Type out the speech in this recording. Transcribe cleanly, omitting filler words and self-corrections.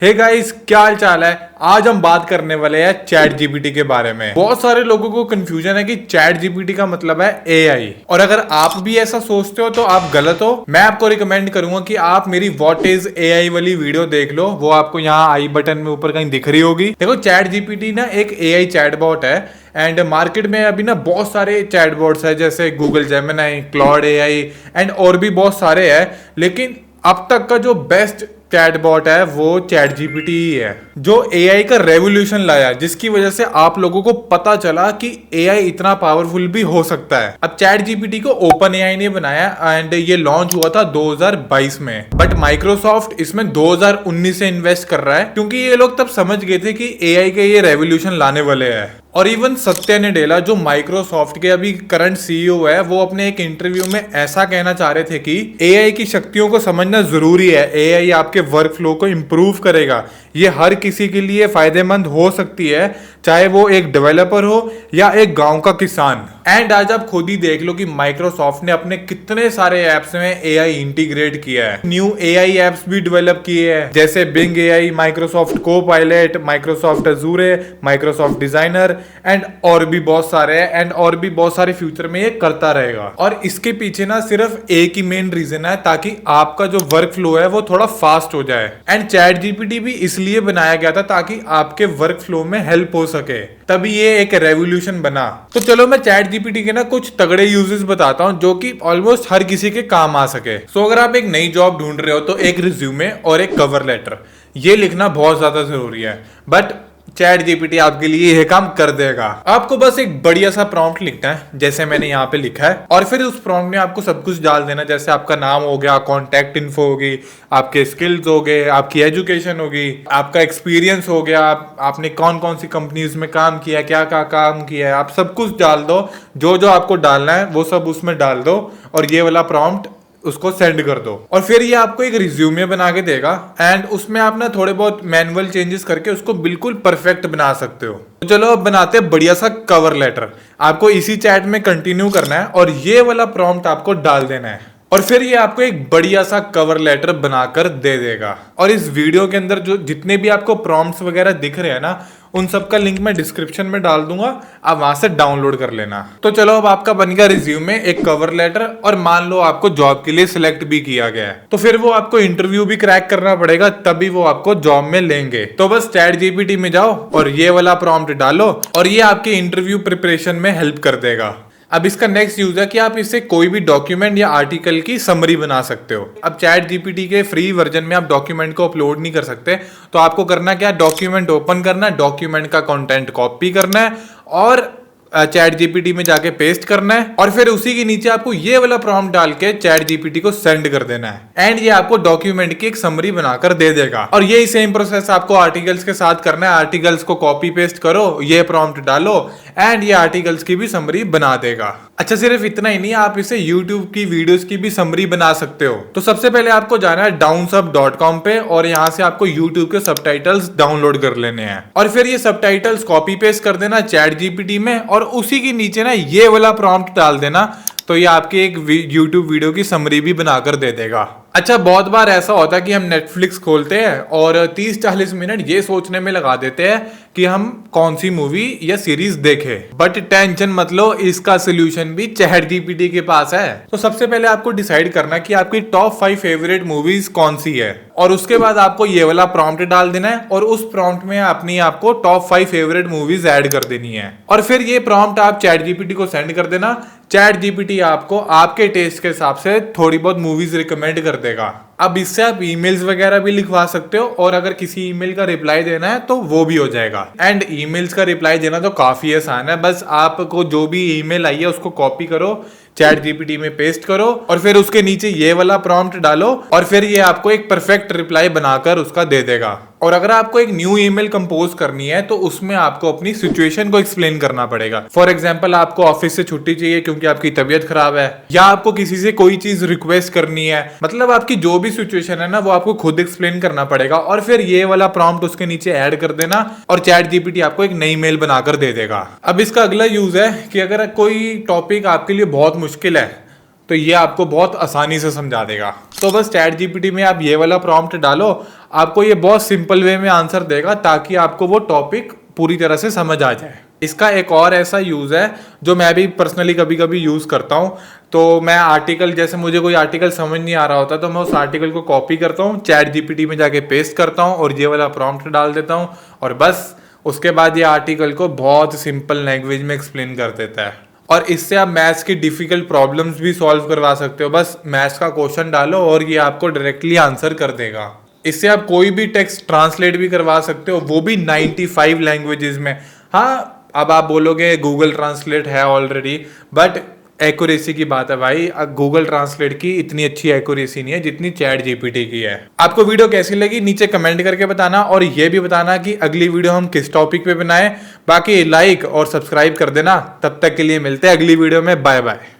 Hey guys, क्या हाल चाल है। आज हम बात करने वाले हैं चैट जीपीटी के बारे में। बहुत सारे लोगों को कंफ्यूजन है कि चैट जीपीटी का मतलब है एआई, और अगर आप भी ऐसा सोचते हो तो आप गलत हो। मैं आपको रिकमेंड करूंगा कि आप मेरी व्हाट इज एआई वाली वीडियो देख लो। वो आपको यहाँ आई बटन में ऊपर कहीं दिख रही होगी। देखो, चैट जीपीटी ना एक एआई चैटबॉट है एंड मार्केट में अभी ना बहुत सारे चैटबॉट्स है, जैसे Google Gemini, Claude AI and और भी बहुत सारे हैं। लेकिन अब तक का जो बेस्ट चैटबॉट है वो चैट जीपीटी ही है, जो एआई का रेवोल्यूशन लाया, जिसकी वजह से आप लोगों को पता चला कि एआई इतना पावरफुल भी हो सकता है। अब चैट जीपीटी को ओपन एआई ने बनाया एंड ये लॉन्च हुआ था 2022 में, बट माइक्रोसॉफ्ट इसमें 2019 से इन्वेस्ट कर रहा है, क्योंकि ये लोग तब समझ गए थे कि एआई के ये रेवोल्यूशन लाने वाले हैं। और इवन सत्या नडेला, जो माइक्रोसॉफ्ट के अभी करंट सीईओ है, वो अपने एक इंटरव्यू में ऐसा कहना चाह रहे थे कि एआई की शक्तियों को समझना जरूरी है। एआई आपके वर्क फ्लो को इंप्रूव करेगा। ये हर किसी के लिए फायदेमंद हो सकती है, चाहे वो एक डेवलपर हो या एक गांव का किसान। एंड आज आप खुद ही देख लो कि माइक्रोसॉफ्ट ने अपने कितने सारे एप्स में एआई इंटीग्रेट किया है। न्यू एआई एप्स भी डेवलप किए हैं, जैसे बिंग एआई, माइक्रोसॉफ्ट को pilot, Microsoft अजूरे, Microsoft designer and और भी बहुत सारे हैं। एंड और भी बहुत सारे फ्यूचर में ये करता रहेगा। और इसके पीछे ना सिर्फ एक ही मेन रीजन है, ताकि आपका जो वर्क फ्लो है वो थोड़ा फास्ट हो जाए। एंड चैट जीपीटी भी इसलिए बनाया गया था ताकि आपके वर्क फ्लो में हेल्प हो सके, तभी ये एक रेवोल्यूशन बना। तो चलो मैं चैट जीपीटी के ना कुछ तगड़े यूजेस बताता हूं, जो कि ऑलमोस्ट हर किसी के काम आ सके। सो अगर आप एक नई जॉब ढूंढ रहे हो तो एक रिज्यूमे और एक कवर लेटर ये लिखना बहुत ज्यादा जरूरी है, बट चैट जीपीटी आपके लिए यह काम कर देगा। आपको बस एक बढ़िया सा प्रॉम्प्ट लिखना है, जैसे मैंने यहाँ पे लिखा है, और फिर उस प्रॉम्प्ट में आपको सब कुछ डाल देना, जैसे आपका नाम हो गया, कॉन्टैक्ट इन्फो होगी, आपके स्किल्स हो गए, आपकी एजुकेशन होगी, आपका एक्सपीरियंस हो गया, आपने कौन कौन सी कंपनीज में काम किया, क्या क्या काम किया है, आप सब कुछ डाल दो। जो जो आपको डालना है वो सब उसमें डाल दो, और ये वाला प्रॉम्प्ट उसको सेंड कर दो। और फिर ये आपको एक रिज्यूमे बना के देगा एंड उसमें आप ना थोड़े बहुत मैनुअल चेंजेस करके उसको बिल्कुल परफेक्ट बना सकते हो। तो चलो अब बनाते हैं बढ़िया सा कवर लेटर। आपको इसी चैट में कंटिन्यू करना है और ये वाला प्रॉम्प्ट आपको डाल देना है, और फिर ये आपको एक बढ़िया सा कवर लेटर बनाकर दे देगा। और इस वीडियो के अंदर जो जितने भी आपको प्रॉम्प्ट्स वगैरह दिख रहे हैं ना, उन सब का लिंक मैं डिस्क्रिप्शन में डाल दूंगा, आप वहां से डाउनलोड कर लेना। तो चलो अब आपका बन गया रिज्यूमे, एक कवर लेटर, और मान लो आपको जॉब के लिए सिलेक्ट भी किया गया है, तो फिर वो आपको इंटरव्यू भी क्रैक करना पड़ेगा, तभी वो आपको जॉब में लेंगे। तो बस चैट जीपीटी में जाओ और ये वाला प्रॉम्प्ट डालो, और ये आपके इंटरव्यू प्रिपरेशन में हेल्प कर देगा। अब इसका नेक्स्ट यूज है कि आप इससे कोई भी डॉक्यूमेंट या आर्टिकल की समरी बना सकते हो। अब चैट जीपीटी के फ्री वर्जन में आप डॉक्यूमेंट को अपलोड नहीं कर सकते, तो आपको करना क्या, डॉक्यूमेंट ओपन करना, डॉक्यूमेंट का कंटेंट कॉपी करना है और चैट जीपीटी में जाके पेस्ट करना है, और फिर उसी के नीचे आपको ये वाला प्रॉम्प्ट डाल के चैट जीपीटी को सेंड कर देना है एंड ये आपको डॉक्यूमेंट की एक समरी बनाकर दे देगा। और यही सेम प्रोसेस आपको आर्टिकल्स के साथ करना है। आर्टिकल्स को कॉपी पेस्ट करो, ये प्रॉम्प्ट डालो एंड ये आर्टिकल्स की भी समरी बना देगा। अच्छा, सिर्फ इतना ही नहीं, आप इसे यूट्यूब की वीडियोस की भी समरी बना सकते हो। तो सबसे पहले आपको जाना है downsub.com पे, और यहाँ से आपको यूट्यूब के सबटाइटल्स डाउनलोड कर लेने हैं, और फिर ये सबटाइटल्स कॉपी पेस्ट कर देना चैट जीपीटी में, और उसी के नीचे ना ये वाला प्रॉम्प्ट डाल देना, तो ये आपकी एक यूट्यूब वीडियो की समरी भी बनाकर दे देगा। अच्छा, बहुत बार ऐसा होता है कि हम नेटफ्लिक्स खोलते हैं और 30-40 मिनट ये सोचने में लगा देते हैं कि हम कौन सी मूवी या सीरीज देखें, बट टेंशन मत लो, इसका सोल्यूशन भी चैट जीपीटी के पास है। तो सबसे पहले आपको डिसाइड करना कि आपकी टॉप 5 फेवरेट मूवीज कौन सी है, और उसके बाद आपको ये वाला प्रॉम्प्ट डाल देना है, और उस प्रॉम्प्ट में अपनी आपको टॉप 5 फेवरेट मूवीज ऐड कर देनी है, और फिर ये प्रॉम्प्ट आप चैट जीपीटी को सेंड कर देना। चैट जीपीटी आपको आपके टेस्ट के हिसाब से थोड़ी बहुत मूवीज रिकमेंड कर देगा। अब इससे आप ईमेल्स वगैरह भी लिखवा सकते हो, और अगर किसी ईमेल का रिप्लाई देना है तो वो भी हो जाएगा। एंड ईमेल्स का रिप्लाई देना तो काफी आसान है, बस आपको जो भी ईमेल आई है उसको कॉपी करो, चैट जीपीटी में पेस्ट करो, और फिर उसके नीचे ये वाला प्रॉम्प्ट डालो, और फिर ये आपको एक परफेक्ट रिप्लाई बनाकर उसका दे देगा। और अगर आपको एक न्यू ईमेल कंपोज करनी है तो उसमें आपको अपनी सिचुएशन को एक्सप्लेन करना पड़ेगा। फॉर एग्जांपल, आपको ऑफिस से छुट्टी चाहिए क्योंकि आपकी तबीयत खराब है, या आपको किसी से कोई चीज रिक्वेस्ट करनी है, मतलब आपकी जो भी सिचुएशन है ना वो आपको खुद एक्सप्लेन करना पड़ेगा, और फिर ये वाला प्रॉम्प्ट उसके नीचे ऐड कर देना, और चैट जीपीटी आपको एक नई मेल बनाकर दे देगा। अब इसका अगला यूज है कि अगर कोई टॉपिक आपके लिए बहुत मुश्किल है तो ये आपको बहुत आसानी से समझा देगा। तो बस चैट जीपीटी में आप ये वाला प्रॉम्प्ट डालो, आपको ये बहुत सिंपल वे में आंसर देगा ताकि आपको वो टॉपिक पूरी तरह से समझ आ जाए। इसका एक और ऐसा यूज़ है जो मैं भी पर्सनली कभी कभी यूज़ करता हूँ। तो मैं आर्टिकल, जैसे मुझे कोई आर्टिकल समझ नहीं आ रहा होता तो मैं उस आर्टिकल को कॉपी करता हूँ, चैट जीपीटी में जाके पेस्ट करता हूँ और ये वाला प्रॉम्प्ट डाल देता हूँ और बस उसके बाद ये आर्टिकल को बहुत सिंपल लैंग्वेज में एक्सप्लेन कर देता है। और इससे आप मैथ्स की डिफिकल्ट प्रॉब्लम्स भी सॉल्व करवा सकते हो। बस मैथ्स का क्वेश्चन डालो और ये आपको डायरेक्टली आंसर कर देगा। इससे आप कोई भी टेक्स्ट ट्रांसलेट भी करवा सकते हो, वो भी 95 लैंग्वेजेस में। हाँ, अब आप बोलोगे गूगल ट्रांसलेट है ऑलरेडी, बट एक्यूरेसी की बात है भाई, गूगल ट्रांसलेट की इतनी अच्छी एक्यूरेसी नहीं है जितनी चैट जीपीटी की है। आपको वीडियो कैसी लगी नीचे कमेंट करके बताना और ये भी बताना कि अगली वीडियो हम किस टॉपिक पे बनाएं। बाकी लाइक और सब्सक्राइब कर देना। तब तक के लिए मिलते हैं अगली वीडियो में। Bye bye.